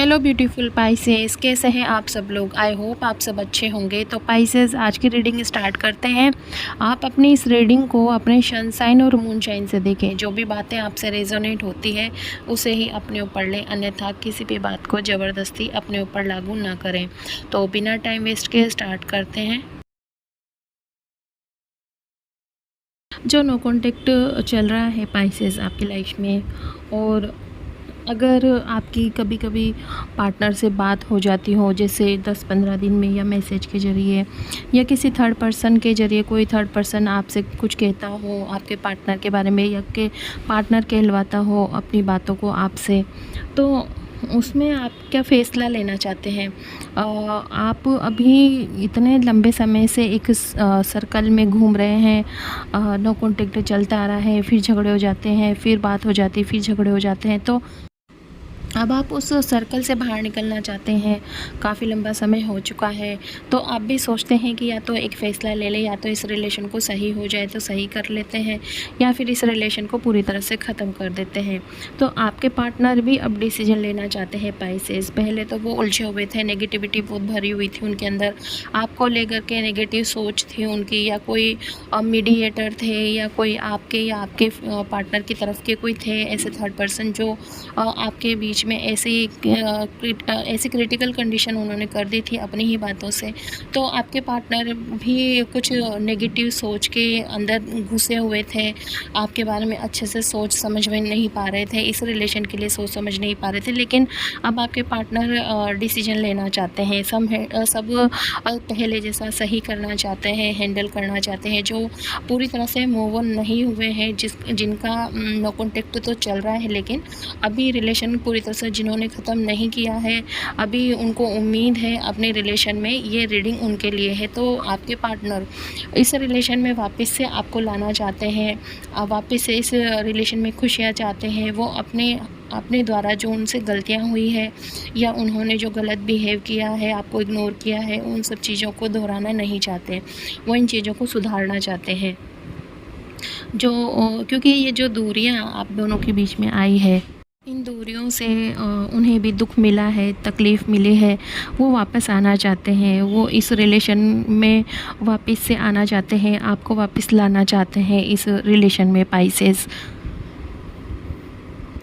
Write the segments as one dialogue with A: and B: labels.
A: Hello beautiful Pisces, कैसे हैं आप सब लोग। आई होप आप सब अच्छे होंगे। तो पाइसेस, आज की रीडिंग स्टार्ट करते हैं। आप अपनी इस रीडिंग को अपने सन साइन और मून साइन से देखें। जो भी बातें आपसे रेजोनेट होती है उसे ही अपने ऊपर लें, अन्यथा किसी भी बात को ज़बरदस्ती अपने ऊपर लागू ना करें। तो बिना टाइम वेस्ट किए स्टार्ट करते हैं। जो नो कॉन्टेक्ट चल रहा है पाइसेस आपकी लाइफ में, और अगर आपकी कभी कभी पार्टनर से बात हो जाती हो, जैसे 10-15 दिन में, या मैसेज के ज़रिए, या किसी थर्ड पर्सन के ज़रिए कोई थर्ड पर्सन आपसे कुछ कहता हो आपके पार्टनर के बारे में, या कि पार्टनर कहलवाता हो अपनी बातों को आपसे, तो उसमें आप क्या फ़ैसला लेना चाहते हैं। आप अभी इतने लंबे समय से एक सर्कल में घूम रहे हैं, नो कॉन्टेक्ट चलता आ रहा है, फिर झगड़े हो जाते हैं, फिर बात हो जाती है, फिर झगड़े हो जाते हैं। तो अब आप उस सर्कल से बाहर निकलना चाहते हैं। काफ़ी लंबा समय हो चुका है, तो आप भी सोचते हैं कि या तो एक फ़ैसला ले लें, या तो इस रिलेशन को सही हो जाए तो सही कर लेते हैं, या फिर इस रिलेशन को पूरी तरह से ख़त्म कर देते हैं। तो आपके पार्टनर भी अब डिसीजन लेना चाहते हैं पाइसेस। पहले तो वो उलझे हुए थे, नेगेटिविटी बहुत भरी हुई थी उनके अंदर, आपको लेकर के नेगेटिव सोच थी उनकी, या कोई मीडिएटर थे, या कोई आपके या आपके पार्टनर की तरफ के कोई थे ऐसे थर्ड पर्सन जो आपके बीच में ऐसी क्रिटिकल कंडीशन उन्होंने कर दी थी अपनी ही बातों से। तो आपके पार्टनर भी कुछ नेगेटिव सोच के अंदर घुसे हुए थे, आपके बारे में अच्छे से सोच समझ में नहीं पा रहे थे, इस रिलेशन के लिए सोच समझ नहीं पा रहे थे। लेकिन अब आपके पार्टनर डिसीजन लेना चाहते हैं, सब पहले जैसा सही करना चाहते हैं, हैंडल करना चाहते हैं। जो पूरी तरह से मूव ऑन नहीं हुए हैं, जिनका नो कॉन्टेक्ट तो चल रहा है, लेकिन अभी रिलेशन पूरी तरह से जिन्होंने ख़त्म नहीं किया है, अभी उनको उम्मीद है अपने रिलेशन में, ये रीडिंग उनके लिए है। तो आपके पार्टनर इस रिलेशन में वापस से आपको लाना चाहते हैं, वापस से इस रिलेशन में खुशियाँ चाहते हैं। वो अपने द्वारा जो उनसे गलतियाँ हुई है, या उन्होंने जो गलत बिहेव किया है, आपको इग्नोर किया है, उन सब चीज़ों को दोहराना नहीं चाहते। वो इन चीज़ों को सुधारना चाहते हैं। क्योंकि ये जो दूरियां आप दोनों के बीच में आई है, इन दूरियों से उन्हें भी दुख मिला है, तकलीफ़ मिली है। वो वापस आना चाहते हैं, वो इस रिलेशन में वापस से आना चाहते हैं, आपको वापस लाना चाहते हैं इस रिलेशन में पाइसेस।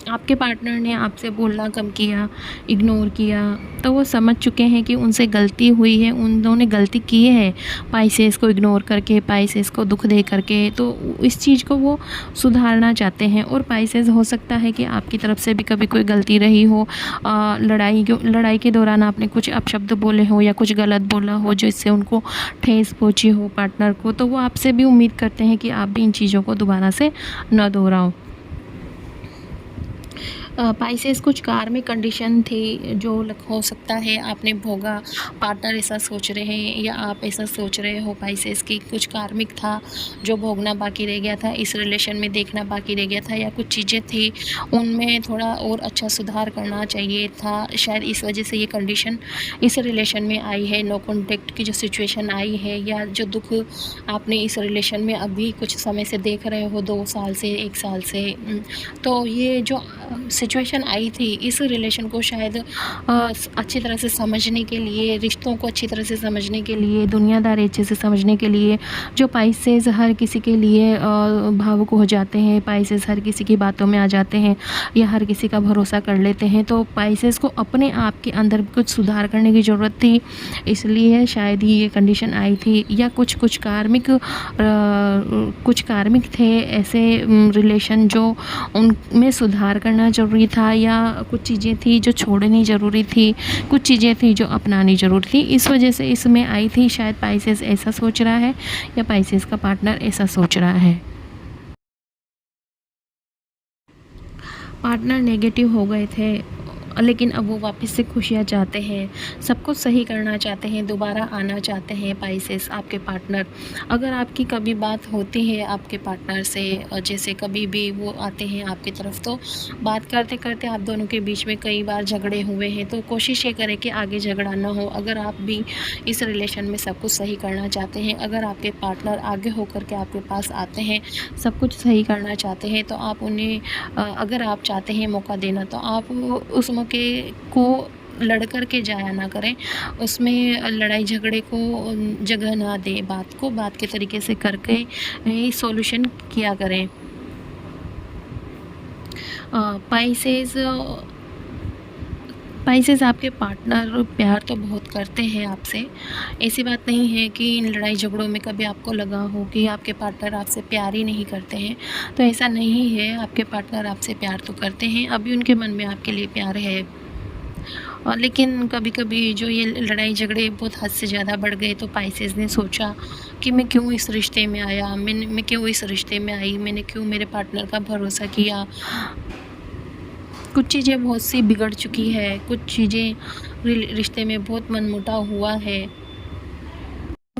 A: आपके पार्टनर ने आपसे बोलना कम किया, इग्नोर किया, तो वो समझ चुके हैं कि उनसे गलती हुई है, उन्होंने गलती की है पाइसेस को इग्नोर करके, पाइसेस को दुख दे करके। तो इस चीज़ को वो सुधारना चाहते हैं। और पाइसेस, हो सकता है कि आपकी तरफ से भी कभी कोई गलती रही हो, लड़ाई के दौरान आपने कुछ अपशब्द बोले हो, या कुछ गलत बोला हो जिससे उनको ठेस पहुँची हो पार्टनर को। तो वो आपसे भी उम्मीद करते हैं कि आप भी इन चीज़ों को दोबारा से न दोहराओ। पाइसेस, कुछ कार्मिक कंडीशन थी जो हो सकता है आपने भोगा, पार्टनर ऐसा सोच रहे हैं, या आप ऐसा सोच रहे हो पाइसेस की कुछ कार्मिक था जो भोगना बाकी रह गया था, इस रिलेशन में देखना बाकी रह गया था, या कुछ चीज़ें थी उनमें थोड़ा और अच्छा सुधार करना चाहिए था। शायद इस वजह से ये कंडीशन इस रिलेशन में आई है, नो कॉन्टेक्ट की जो सिचुएशन आई है, या जो दुख आपने इस रिलेशन में अभी कुछ समय से देख रहे हो, 2 साल से, 1 साल से। तो ये जो सिचुएशन आई थी, इस रिलेशन को शायद अच्छी तरह से समझने के लिए, रिश्तों को अच्छी तरह से समझने के लिए, दुनियादारी अच्छे से समझने के लिए, जो पाइसेस हर किसी के लिए भावुक हो जाते हैं, पाइसेस हर किसी की बातों में आ जाते हैं, या हर किसी का भरोसा कर लेते हैं। तो पाइसेस को अपने आप के अंदर कुछ सुधार करने की ज़रूरत थी, इसलिए शायद ही ये कंडीशन आई थी। या कुछ कार्मिक थे ऐसे रिलेशन जो उनमें सुधार करना ज़रूरी था, या कुछ चीज़ें थी जो छोड़नी ज़रूरी थी, कुछ चीज़ें थी जो अपनानी ज़रूरी थी, इस वजह से इसमें आई थी। शायद पाइसेस ऐसा सोच रहा है, या पाइसेस का पार्टनर ऐसा सोच रहा है। पार्टनर नेगेटिव हो गए थे, लेकिन अब वो वापस से खुशियाँ चाहते हैं, सब कुछ सही करना चाहते हैं, दोबारा आना चाहते हैं पाइसेस आपके पार्टनर। अगर आपकी कभी बात होती है आपके पार्टनर से, जैसे कभी भी वो आते हैं आपकी तरफ, तो बात करते करते आप दोनों के बीच में कई बार झगड़े हुए हैं, तो कोशिश ये करें कि आगे झगड़ा ना हो। अगर आप भी इस रिलेशन में सब कुछ सही करना चाहते हैं, अगर आपके पार्टनर आगे होकर के आपके पास आते हैं, सब कुछ सही करना चाहते हैं, तो आप उन्हें अगर आप चाहते हैं मौका देना, तो आप उस मौके को लड़ कर के जाया ना करें, उसमें लड़ाई झगड़े को जगह ना दें, बात के तरीके से करके ही सॉल्यूशन किया करें। पाइसेस पाइसेस आपके पार्टनर प्यार तो बहुत करते हैं आपसे, ऐसी बात नहीं है कि इन लड़ाई झगड़ों में कभी आपको लगा हो कि आपके पार्टनर आपसे प्यार ही नहीं करते हैं, तो ऐसा नहीं है। आपके पार्टनर आपसे प्यार तो करते हैं, अभी उनके मन में आपके लिए प्यार है। लेकिन कभी-कभी जो ये लड़ाई झगड़े बहुत हद से ज़्यादा बढ़ गए, तो पाइसेस ने सोचा कि मैं क्यों इस रिश्ते में आया, मैं क्यों इस रिश्ते में आई, मैंने क्यों मेरे पार्टनर का भरोसा किया। कुछ चीज़ें बहुत सी बिगड़ चुकी है, कुछ चीज़ें रिश्ते में बहुत मनमुटाव हुआ है,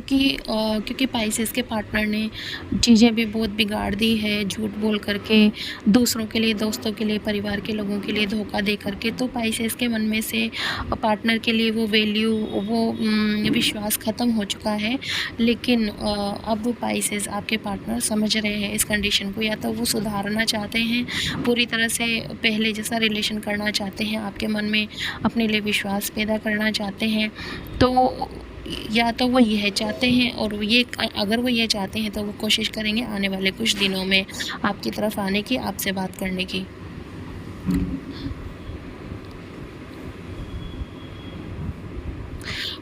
A: क्योंकि पाइसेस के पार्टनर ने चीज़ें भी बहुत बिगाड़ दी है, झूठ बोल करके, दूसरों के लिए, दोस्तों के लिए, परिवार के लोगों के लिए धोखा दे करके। तो पाइसेस के मन में से पार्टनर के लिए वो वैल्यू, वो विश्वास ख़त्म हो चुका है। लेकिन अब वो पाइसेस, आपके पार्टनर, समझ रहे हैं इस कंडीशन को, या तो वो सुधारना चाहते हैं, पूरी तरह से पहले जैसा रिलेशन करना चाहते हैं, आपके मन में अपने लिए विश्वास पैदा करना चाहते हैं। तो या तो वो यह चाहते हैं, और ये अगर वो ये चाहते हैं तो वो कोशिश करेंगे आने वाले कुछ दिनों में आपकी तरफ आने की, आपसे बात करने की।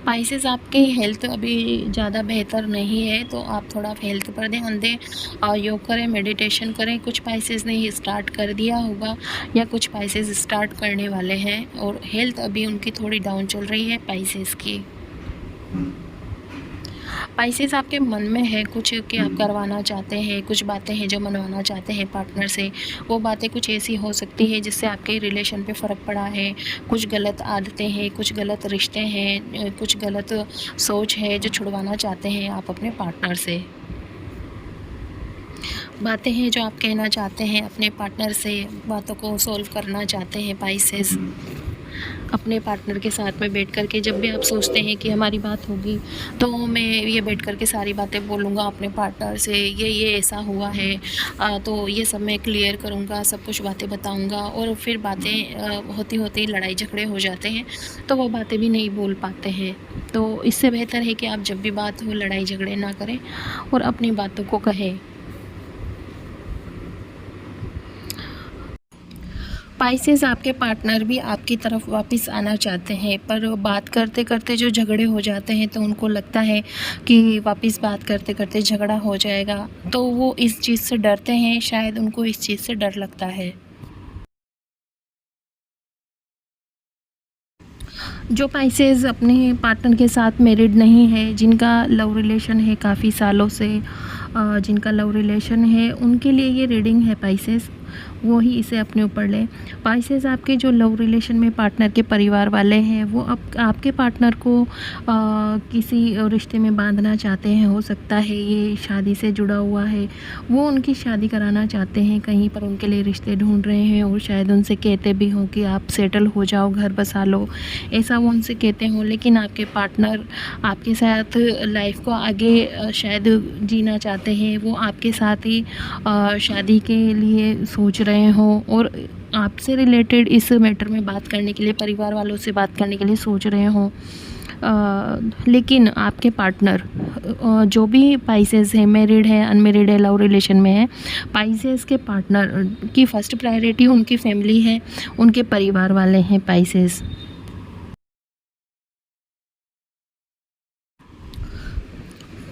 A: पाइसेस, आपकी हेल्थ अभी ज़्यादा बेहतर नहीं है, तो आप थोड़ा हेल्थ पर ध्यान दें, योग करें, मेडिटेशन करें। कुछ पाइसेस ने ही स्टार्ट कर दिया होगा, या कुछ पाइसेस स्टार्ट करने वाले हैं, और हेल्थ अभी उनकी थोड़ी डाउन चल रही है पाइसेस की। पाइसेस, आपके मन में है कुछ कि आप करवाना चाहते हैं, कुछ बातें हैं जो मनवाना चाहते हैं पार्टनर से। वो बातें कुछ ऐसी हो सकती है जिससे आपके रिलेशन पे फ़र्क पड़ा है, कुछ गलत आदतें हैं, कुछ गलत रिश्ते हैं, कुछ गलत सोच है जो छुड़वाना चाहते हैं आप अपने पार्टनर से। बातें हैं जो आप कहना चाहते हैं अपने पार्टनर से, बातों को सॉल्व करना चाहते हैं पाइसेस। अपने पार्टनर के साथ में बैठ कर के, जब भी आप सोचते हैं कि हमारी बात होगी तो मैं ये बैठ कर के सारी बातें बोलूँगा अपने पार्टनर से, ये ऐसा हुआ है, तो ये सब मैं क्लियर करूँगा, सब कुछ बातें बताऊँगा। और फिर बातें होती होती लड़ाई झगड़े हो जाते हैं, तो वो बातें भी नहीं बोल पाते हैं। तो इससे बेहतर है कि आप जब भी बात हो लड़ाई झगड़े ना करें और अपनी बातों को कहें। पाइसेस, आपके पार्टनर भी आपकी तरफ वापस आना चाहते हैं, पर बात करते करते जो झगड़े हो जाते हैं तो उनको लगता है कि वापस बात करते करते झगड़ा हो जाएगा, तो वो इस चीज़ से डरते हैं, शायद उनको इस चीज़ से डर लगता है। जो पाइसेस अपने पार्टनर के साथ मैरिड नहीं है, जिनका लव रिलेशन है काफ़ी सालों से, जिनका लव रिलेशन है, उनके लिए ये रीडिंग है पाइसेस, वो ही इसे अपने ऊपर लें। पाइसेस, आपके जो लव रिलेशन में पार्टनर के परिवार वाले हैं, वो अब आपके पार्टनर को किसी रिश्ते में बांधना चाहते हैं। हो सकता है ये शादी से जुड़ा हुआ है, वो उनकी शादी कराना चाहते हैं, कहीं पर उनके लिए रिश्ते ढूंढ रहे हैं, और शायद उनसे कहते भी हों कि आप सेटल हो जाओ, घर बसा लो, ऐसा वो उनसे कहते हों। लेकिन आपके पार्टनर आपके साथ लाइफ को आगे शायद जीना चाहते हैं, वो आपके साथ ही शादी के लिए सोच रहे हों, और आपसे रिलेटेड इस मैटर में बात करने के लिए, परिवार वालों से बात करने के लिए सोच रहे हों। लेकिन आपके पार्टनर, जो भी पाइसेस है, मैरिड है, अनमैरिड है, लव रिलेशन में है, पाइसेस के पार्टनर की फ़र्स्ट प्रायोरिटी उनकी फैमिली है, उनके परिवार वाले हैं पाइसेस।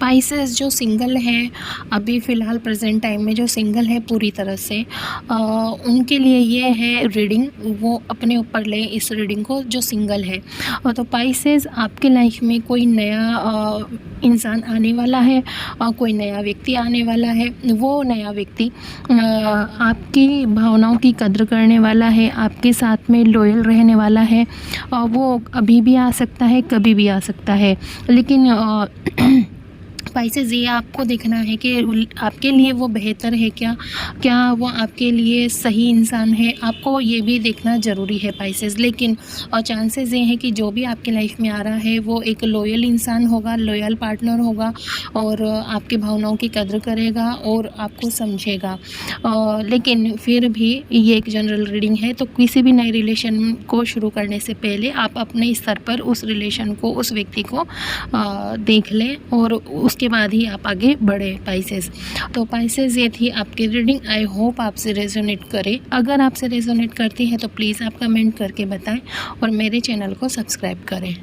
A: पाइसेस, जो सिंगल हैं, अभी फ़िलहाल प्रेजेंट टाइम में जो सिंगल है पूरी तरह से, उनके लिए ये है रीडिंग, वो अपने ऊपर लें इस रीडिंग को, जो सिंगल है। तो पाइसेस, आपके लाइफ में कोई नया इंसान आने वाला है, कोई नया व्यक्ति आने वाला है। वो नया व्यक्ति आपकी भावनाओं की कद्र करने वाला है, आपके साथ में लॉयल रहने वाला है। वो अभी भी आ सकता है, कभी भी आ सकता है, लेकिन स्पाइसेस ये आपको देखना है कि आपके लिए वो बेहतर है क्या, क्या वो आपके लिए सही इंसान है, आपको ये भी देखना ज़रूरी है स्पाइसेस। लेकिन चांसेस ये हैं कि जो भी आपकी लाइफ में आ रहा है वो एक लॉयल इंसान होगा, लॉयल पार्टनर होगा और आपकी भावनाओं की कदर करेगा और आपको समझेगा। लेकिन फिर भी ये एक जनरल रीडिंग है, तो किसी भी नए रिलेशन को शुरू करने से पहले आप अपने स्तर पर उस रिलेशन को, उस व्यक्ति को देख लें और उसके बाद ही आप आगे बढ़े स्पाइसेस। तो स्पाइसेस ये थी आपकी रीडिंग। आई होप आपसे रेजोनेट करे। अगर आपसे रेजोनेट करती है तो प्लीज़ आप कमेंट करके बताएं और मेरे चैनल को सब्सक्राइब करें।